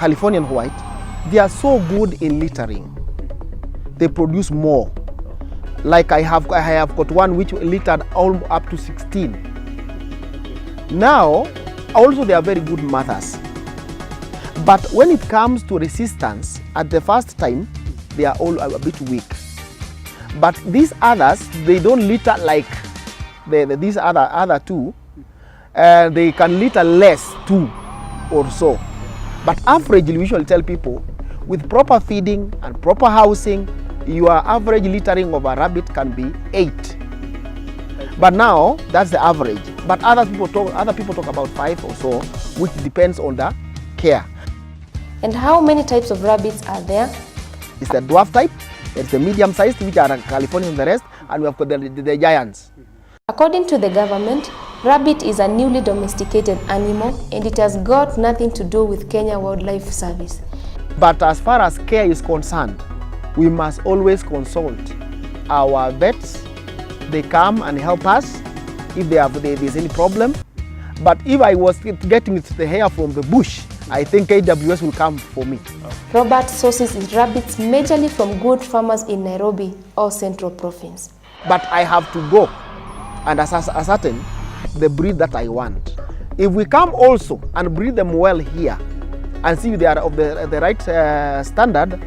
Californian white, they are so good in littering. They produce more. Like I have got one which littered up to 16. Now, also they are very good mothers. But when it comes to resistance, at the first time, they are all a bit weak. But these others, they don't litter like these other two. They can litter less too or so. But averagely, we usually tell people, with proper feeding and proper housing, your average littering of a rabbit can be 8. But now, that's the average. But other people talk about 5 or so, which depends on the care. And how many types of rabbits are there? It's the dwarf type, it's the medium sized, which are Californian and the rest, and we have got the giants. According to the government, rabbit is a newly domesticated animal and it has got nothing to do with Kenya Wildlife Service. But as far as care is concerned, we must always consult our vets. They come and help us if there's any problem. But if I was getting the hair from the bush, I think KWS will come for me. Robert sources his rabbits majorly from good farmers in Nairobi or Central Province. But I have to go and ascertain the breed that I want. If we come also and breed them well here and see they are of the right standard,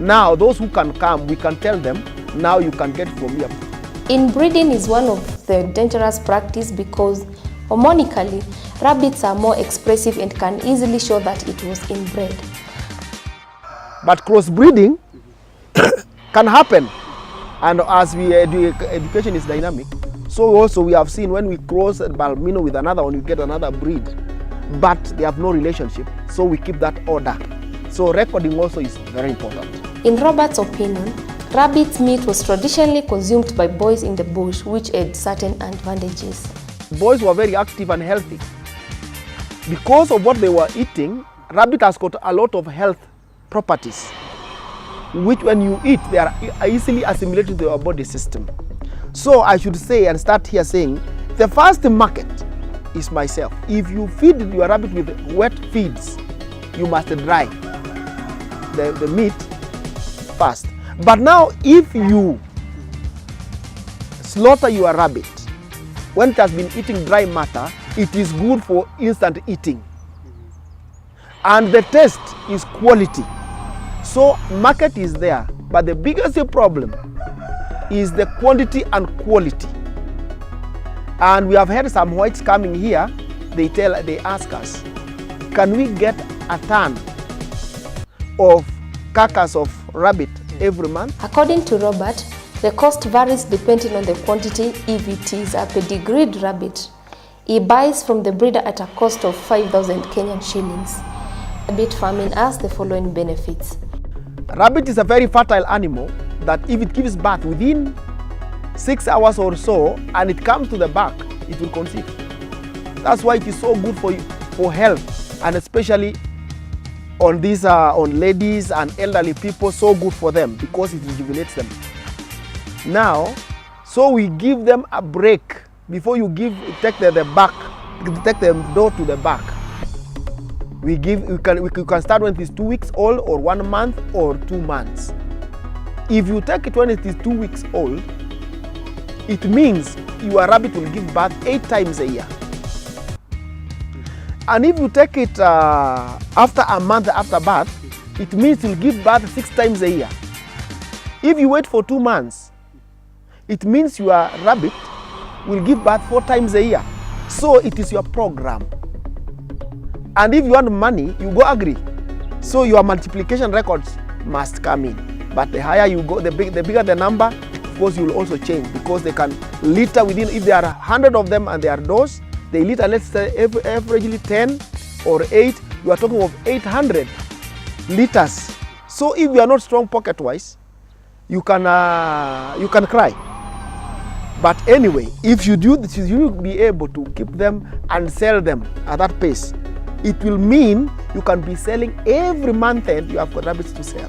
now those who can come, we can tell them, now you can get from here. Inbreeding is one of the dangerous practice because hormonically, rabbits are more expressive and can easily show that it was inbred. But crossbreeding can happen, and as education is dynamic, so also we have seen when we cross a Balmino with another one, we get another breed, but they have no relationship, so we keep that order. So recording also is very important. In Robert's opinion, rabbit's meat was traditionally consumed by boys in the bush, which had certain advantages. Boys were very active and healthy. Because of what they were eating, rabbit has got a lot of health properties, which when you eat, they are easily assimilated to your body system. So I should say and start here saying, the first market is myself. If you feed your rabbit with wet feeds, you must dry the meat first. But now if you slaughter your rabbit, when it has been eating dry matter, it is good for instant eating. And the taste is quality. So market is there, but the biggest problem is the quantity and quality. And we have had some whites coming here, they ask us, can we get a ton of carcass of rabbit every month? According to Robert, the cost varies depending on the quantity. If it is a pedigreed rabbit, he buys from the breeder at a cost of 5,000 Kenyan shillings. Rabbit farming has the following benefits. Rabbit is a very fertile animal that if it gives birth within 6 hours or so and it comes to the back, it will conceive. That's why it is so good for health, and especially on these on ladies and elderly people, so good for them because it rejuvenates them. Now, so we give them a break before you take the door to the back. You can start when it is 2 weeks old, or 1 month, or 2 months. If you take it when it is 2 weeks old, it means your rabbit will give birth 8 times a year. And if you take it after a month after birth, it means it will give birth 6 times a year. If you wait for 2 months, it means your rabbit will give birth 4 times a year. So it is your program. And if you want money, you go agree. So your multiplication records must come in. But the higher you go, the bigger the number, of course you will also change, because they can litter within, if there are 100 of them and they are doors, they litter, let's say averagely 10 or 8, you are talking of 800 liters. So if you are not strong pocket-wise, you can cry. But anyway, if you do this, you will be able to keep them and sell them at that pace. It will mean you can be selling every month, and you have got rabbits to sell.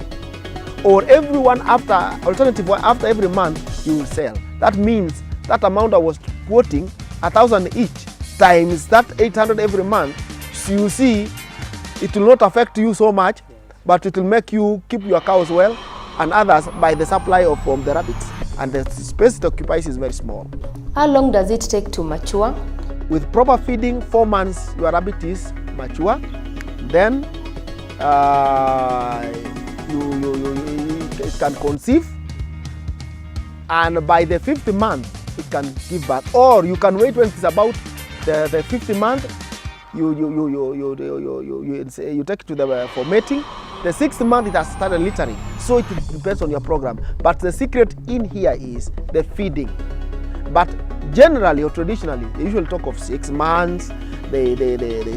Or everyone after every month you will sell. That means that amount I was quoting, 1,000 each, times that 800 every month. So you see, It will not affect you so much, but it will make you keep your cows well and others by the supply of from the rabbits. And the space it occupies is very small. How long does it take to mature? With proper feeding, 4 months your rabbit is mature. Then it can conceive, and by the 5th month it can give birth. Or you can wait when it's about the 5th month. You take it to the for mating. The 6th month it has started littering. So it depends on your program. But the secret in here is the feeding. But generally or traditionally, they usually talk of 6 months. They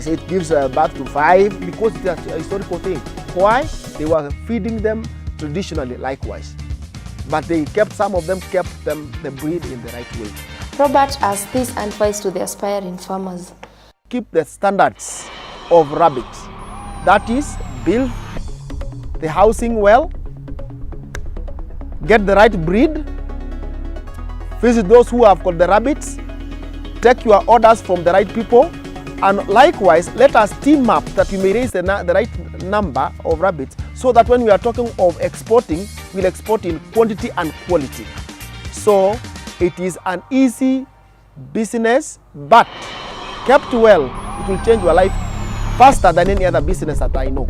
say it gives birth to 5 because it's a historical thing. Why? They were feeding them traditionally likewise. But they kept, some of them kept the breed in the right way. Robert has this advice to the aspiring farmers. Keep the standards of rabbit. That is, build the housing well, get the right breed, visit those who have got the rabbits, take your orders from the right people, and likewise let us team up that we may raise the right number of rabbits, so that when we are talking of exporting, we'll export in quantity and quality. So it is an easy business, but kept well, it will change your life faster than any other business that I know.